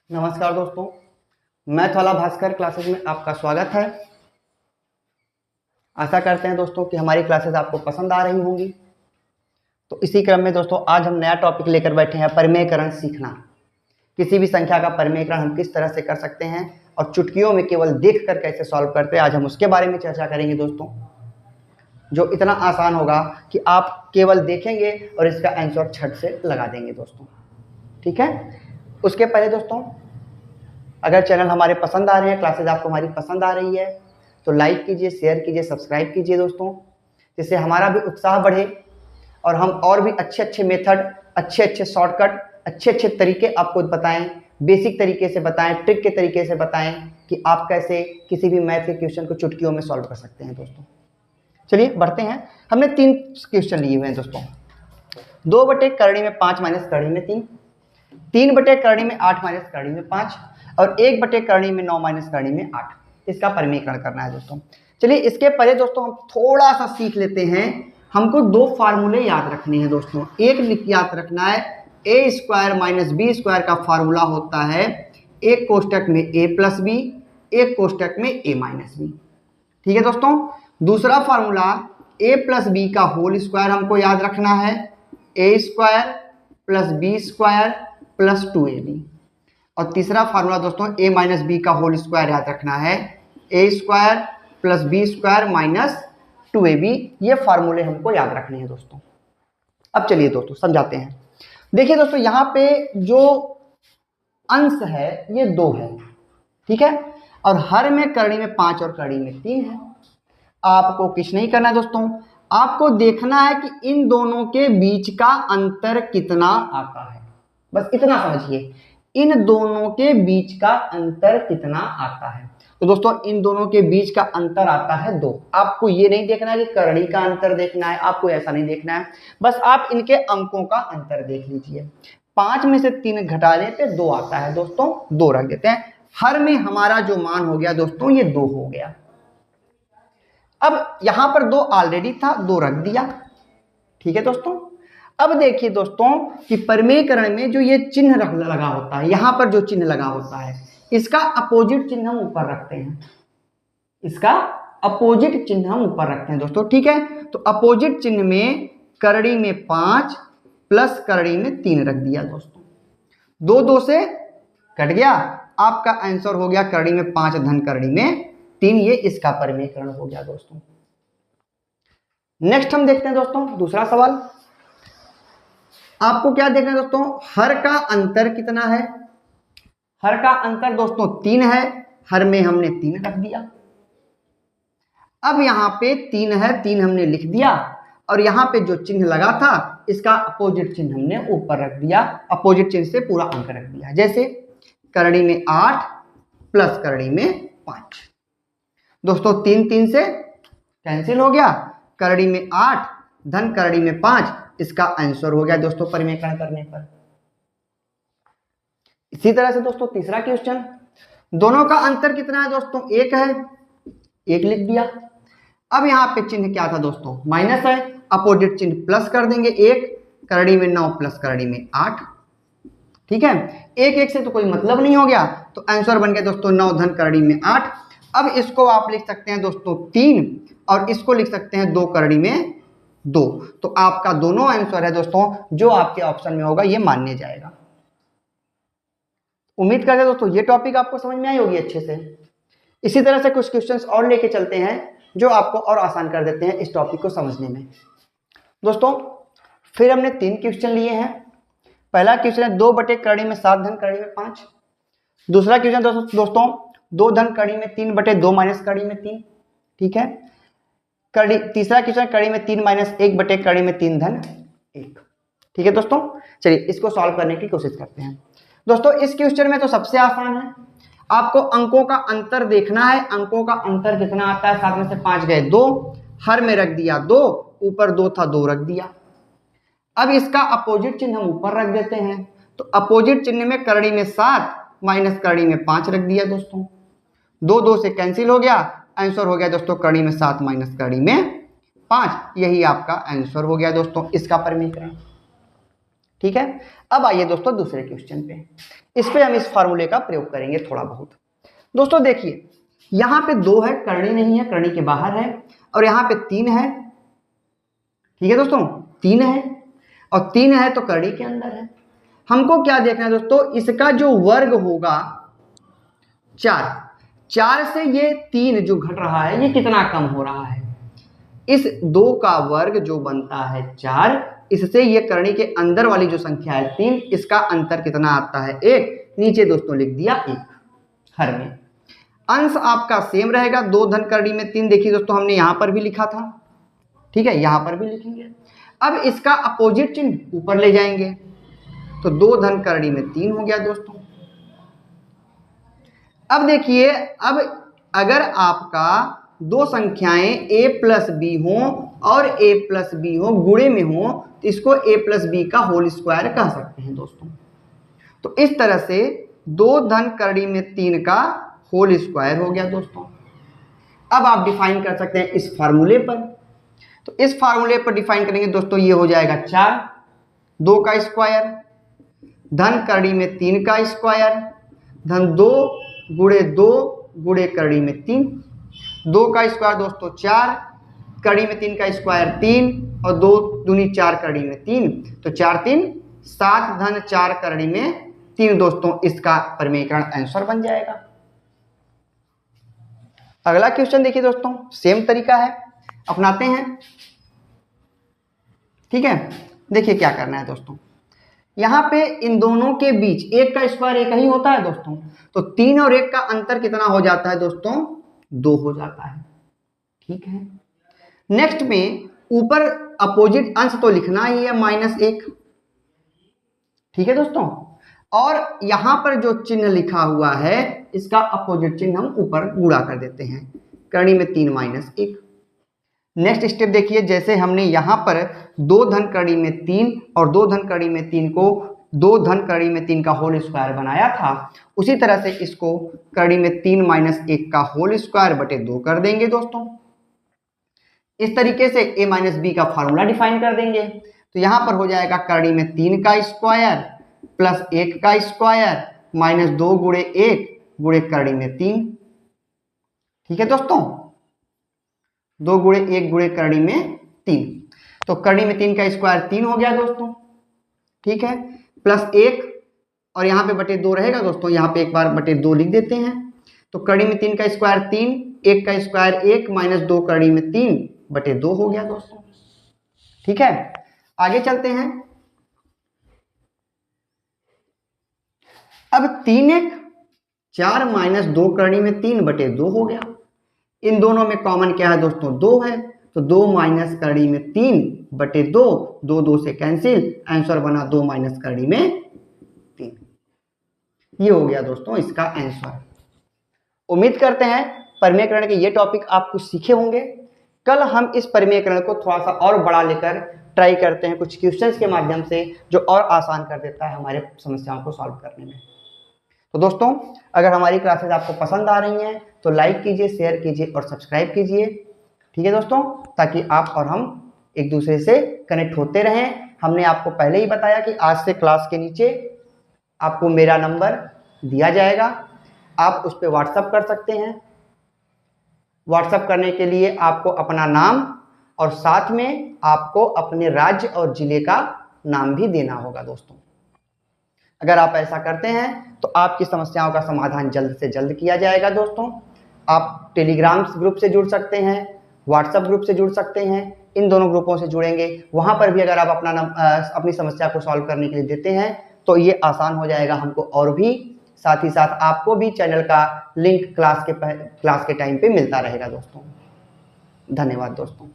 नमस्कार दोस्तों, मैं थोला भास्कर क्लासेस में आपका स्वागत है। आशा करते हैं दोस्तों कि हमारी क्लासेस आपको पसंद आ रही होंगी। तो इसी क्रम में दोस्तों आज हम नया टॉपिक लेकर बैठे हैं, परिमेयकरण सीखना। किसी भी संख्या का परिमेयकरण हम किस तरह से कर सकते हैं और चुटकियों में केवल देखकर कैसे सॉल्व करते हैं, आज हम उसके बारे में चर्चा करेंगे दोस्तों, जो इतना आसान होगा कि आप केवल देखेंगे और इसका आंसर छट से लगा देंगे दोस्तों। ठीक है, उसके पहले दोस्तों अगर चैनल हमारे पसंद आ रहे हैं, क्लासेज आपको हमारी पसंद आ रही है तो लाइक कीजिए, शेयर कीजिए, सब्सक्राइब कीजिए दोस्तों, जिससे हमारा भी उत्साह बढ़े और हम और भी अच्छे मेथड, अच्छे शॉर्टकट, अच्छे तरीके आपको बताएं, बेसिक तरीके से बताएं, ट्रिक के तरीके से बताएं कि आप कैसे किसी भी मैथ के क्वेश्चन को चुटकियों में सॉल्व कर सकते हैं दोस्तों। चलिए बढ़ते हैं। हमने 3 क्वेश्चन लिए हुए हैं दोस्तों। 2 बटे करणी में 5 माइनस करणी में 3, 3 बटे करणी में 8 माइनस करणी में 5 और 1 बटे करणी में 9 माइनस करणी में 8। इसका परिमेयकरण करना है दोस्तों। चलिए इसके पहले दोस्तों हम थोड़ा सा सीख लेते हैं। हमको 2 फार्मूले याद रखने हैं दोस्तों। एक याद रखना है, ए स्क्वायर माइनस बी स्क्वायर का फार्मूला होता है एक कोष्टक में a प्लस बी, एक कोष्टक में a माइनस बी। ठीक है दोस्तों। दूसरा फार्मूला a प्लस बी का होल स्क्वायर हमको याद रखना है, a square plus B square plus 2ab। और तीसरा फार्मूला दोस्तों a माइनस बी का होल स्क्वायर याद रखना है, a square plus B square minus 2ab। ये फार्मूले हमको याद रखने हैं दोस्तों। अब चलिए दोस्तों समझाते हैं। देखिए दोस्तों, यहाँ पे जो अंश है ये 2 है, ठीक है, और हर में करणी में 5 और करणी में 3 है। आपको कुछ नहीं करना है दोस्तों, आपको देखना है कि इन दोनों के बीच का अंतर कितना आता है। बस इतना समझिए, इन दोनों के बीच का अंतर कितना आता है। तो दोस्तों इन दोनों के बीच का अंतर आता है 2। आपको ये नहीं देखना है कि करणी का अंतर देखना है, आपको ऐसा नहीं देखना है, बस आप इनके अंकों का अंतर देख लीजिए। 5 में से 3 घटाने पे 2 आता है दोस्तों, 2 रख देते हैं। हर में हमारा जो मान हो गया दोस्तों ये 2 हो गया। अब यहां पर 2 ऑलरेडी था, 2 रख दिया। ठीक है दोस्तों। अब देखिए दोस्तों कि परिमेयकरण में जो ये चिन्ह लगा होता है, यहां पर जो चिन्ह लगा होता है इसका अपोजिट चिन्ह हम ऊपर रखते हैं, इसका अपोजिट चिन्ह हम ऊपर रखते हैं दोस्तों। ठीक है, तो अपोजिट चिन्ह में करणी में 5 प्लस करणी में 3 रख दिया दोस्तों। 2 2 से कट गया, आपका आंसर हो गया करणी में 5 धन करणी में 3। ये इसका परिमेयकरण हो गया दोस्तों। नेक्स्ट हम देखते हैं दोस्तों दूसरा सवाल। आपको क्या देखना है दोस्तों, हर का अंतर कितना है। हर का अंतर दोस्तों 3 है, हर में हमने 3 रख दिया। अब यहां पे 3 है, 3 हमने लिख दिया और यहां पे जो चिन्ह लगा था इसका अपोजिट चिन्ह हमने ऊपर रख दिया, अपोजिट चिन्ह से पूरा अंक रख दिया। जैसे करणी में 8 प्लस करणी में 5 दोस्तों, 3 3 से कैंसिल हो गया, करणी में 8 धन करणी में 5, इसका आंसर हो गया दोस्तों परिमेयकरण करने पर। इसी तरह से दोस्तों तीसरा क्वेश्चन, दोनों का अंतर कितना है दोस्तों, 1 है, 1 लिख दिया। अब यहां पे चिन्ह क्या था दोस्तों, माइनस है, अपोजिट चिन्ह प्लस कर देंगे, 1 करणी में 9 प्लस करणी में 8। ठीक है, 1 1 से तो कोई मतलब नहीं हो गया, तो आंसर बन गया दोस्तों 9 धन करणी में 8। अब इसको आप लिख सकते हैं दोस्तों 3 और इसको लिख सकते हैं 2 करणी में 2। तो आपका दोनों आंसर है दोस्तों जो आपके ऑप्शन में होगा ये मान्य जाएगा। उम्मीद करते हैं दोस्तों ये टॉपिक आपको समझ में आई होगी अच्छे से। इसी तरह से कुछ क्वेश्चंस और लेके चलते हैं जो आपको और आसान कर देते हैं इस टॉपिक को समझने में दोस्तों। फिर हमने 3 क्वेश्चन लिए हैं। पहला क्वेश्चन है 2 बटे करणी में 7 धन करणी में 5। दूसरा क्वेश्चन दोस्तों 2 धन करणी में 3 बटे 2 माइनस करणी में 3। ठीक है, तीसरा क्वेश्चन करणी में 3 माइनस 1 बटे करणी में 3 धन 1। ठीक है दोस्तों, चलिए इसको सॉल्व करने की कोशिश करते हैं दोस्तों। इस क्वेश्चन में तो सबसे आसान है, आपको अंकों का अंतर देखना है। अंकों का अंतर कितना आता है, 7 में से 5 गए 2, हर में रख दिया 2, ऊपर 2 था 2 रख दिया। अब इसका अपोजिट चिन्ह हम ऊपर रख देते हैं, तो अपोजिट चिन्ह में करणी में 7 माइनस करणी में 5 रख दिया दोस्तों। 2 2 से कैंसिल हो गया, आंसर हो गया दोस्तों करणी में 7 माइनस करणी में 5। यही आपका आंसर हो गया दोस्तों इसका परिमेयकरण। ठीक है। अब आइए दोस्तों दूसरे क्वेश्चन पे, इस पे हम इस फार्मूले का प्रयोग करेंगे थोड़ा बहुत। दोस्तों देखिए, यहाँ पे 2 है, करनी नहीं है, करनी के बाहर है, और यहाँ पे 3 है, ठीक है दोस्तों, 3 है और 3 है तो करनी के अंदर है। हमको क्या देखना है दोस्तों, इसका जो वर्ग होगा 4 से ये 3 जो घट रहा है ये कितना कम हो रहा है। इस 2 का वर्ग जो बनता है 4, इससे ये करनी के अंदर वाली जो संख्या है 3, इसका अंतर कितना आता है 1। नीचे दोस्तों लिख दिया 1 हर में। अंश आपका सेम रहेगा, 2 धन करनी में 3, देखिए दोस्तों हमने यहां पर भी लिखा था, ठीक है, यहां पर भी लिखेंगे। अब इसका अपोजिट चिन्ह ऊपर ले जाएंगे तो 2 धन करनी में 3 हो गया दोस्तों। अब देखिए, अब अगर आपका 2 संख्याएं a प्लस बी हो और a प्लस बी हो गुणे में हो तो इसको a प्लस बी का होल स्क्वायर कह सकते हैं दोस्तों। तो इस तरह से 2 धन करनी में 3 का होल स्क्वायर हो गया दोस्तों। अब आप डिफाइन कर सकते हैं इस फार्मूले पर, तो इस फार्मूले पर डिफाइन करेंगे दोस्तों, ये हो जाएगा 4, 2 का स्क्वायर धन करनी में 3 का स्क्वायर धन 2 गुणे 2 गुणे करनी में 3, 2 का स्क्वायर दोस्तों 4, करनी में 3 का स्क्वायर 3 और 2 दूनी 4 करनी में 3, तो 4 3 7 धन 4 करनी में 3 दोस्तों, इसका परिमेयकरण आंसर बन जाएगा। अगला क्वेश्चन देखिए दोस्तों, सेम तरीका है, अपनाते हैं, ठीक है। देखिए क्या करना है दोस्तों, यहां पे इन दोनों के बीच 1 का स्क्वायर 1 ही होता है दोस्तों, तो 3 और 1 का अंतर कितना हो जाता है दोस्तों, 2 हो जाता है, ठीक है। नेक्स्ट में ऊपर अपोजिट अंश तो लिखना ही है -1, ठीक है दोस्तों, और यहां पर जो चिन्ह लिखा हुआ है इसका अपोजिट चिन्ह हम ऊपर गुणा कर देते हैं, करनी में 3 -1। नेक्स्ट स्टेप देखिए, जैसे हमने यहां पर 2 धन करनी में 3 और 2 धन करनी में 3 को 2 धन करनी में 3 का होल स्क्वायर बनाया था, उसी तरह से इसको करनी में 3 -1 का होल स्क्वायर बटे 2 कर देंगे दोस्तों। इस तरीके से a माइनस बी का फॉर्मूला डिफाइन कर देंगे, तो यहां पर हो जाएगा करनी में 3 का स्क्वायर प्लस 1 का स्क्वायर माइनस 2 गुणे 1 गुणे करनी में 3, ठीक है दोस्तों, 2 गुणे 1 गुणे करनी में 3, तो करनी में 3 का स्क्वायर 3 हो गया दोस्तों, ठीक है, प्लस 1 और यहाँ पे बटे 2 रहेगा दोस्तों, यहाँ पे एक बार बटे 2 लिख देते हैं, तो करनी में 3 का स्क्वायर 3, 1 का स्क्वायर 1 माइनस 2 करनी में 3 बटे 2 हो गया दोस्तों, ठीक है। आगे चलते हैं, अब 3 1 4 माइनस 2 करनी में 3 बटे 2 हो गया। इन दोनों में कॉमन क्या है दोस्तों, 2 है, तो 2 माइनस करनी में 3 बटे 2, 2 2 से कैंसिल, आंसर बना 2 माइनस करनी में 3। ये हो गया दोस्तों इसका आंसर। उम्मीद करते हैं परिमेयकरण के ये टॉपिक आप कुछ सीखे होंगे। कल हम इस परिमेयकरण को थोड़ा सा और बड़ा लेकर ट्राई करते हैं कुछ क्वेश्चंस के माध्यम से, जो और आसान कर देता है हमारे समस्याओं को सॉल्व करने में। तो दोस्तों, अगर हमारी क्लासेस आपको पसंद आ रही हैं तो लाइक कीजिए, शेयर कीजिए और सब्सक्राइब कीजिए, ठीक है दोस्तों, ताकि आप और हम एक दूसरे से कनेक्ट होते रहें। हमने आपको पहले ही बताया कि आज से क्लास के नीचे आपको मेरा नंबर दिया जाएगा, आप उस पर व्हाट्सअप कर सकते हैं। व्हाट्सअप करने के लिए आपको अपना नाम और साथ में आपको अपने राज्य और जिले का नाम भी देना होगा दोस्तों। अगर आप ऐसा करते हैं तो आपकी समस्याओं का समाधान जल्द से जल्द किया जाएगा दोस्तों। आप टेलीग्राम ग्रुप से जुड़ सकते हैं, व्हाट्सएप ग्रुप से जुड़ सकते हैं, इन दोनों ग्रुपों से जुड़ेंगे, वहां पर भी अगर आप अपनी समस्या को सॉल्व करने के लिए देते हैं तो ये आसान हो जाएगा हमको, और भी साथ ही साथ आपको भी चैनल का लिंक क्लास के टाइम पे मिलता रहेगा दोस्तों। धन्यवाद दोस्तों।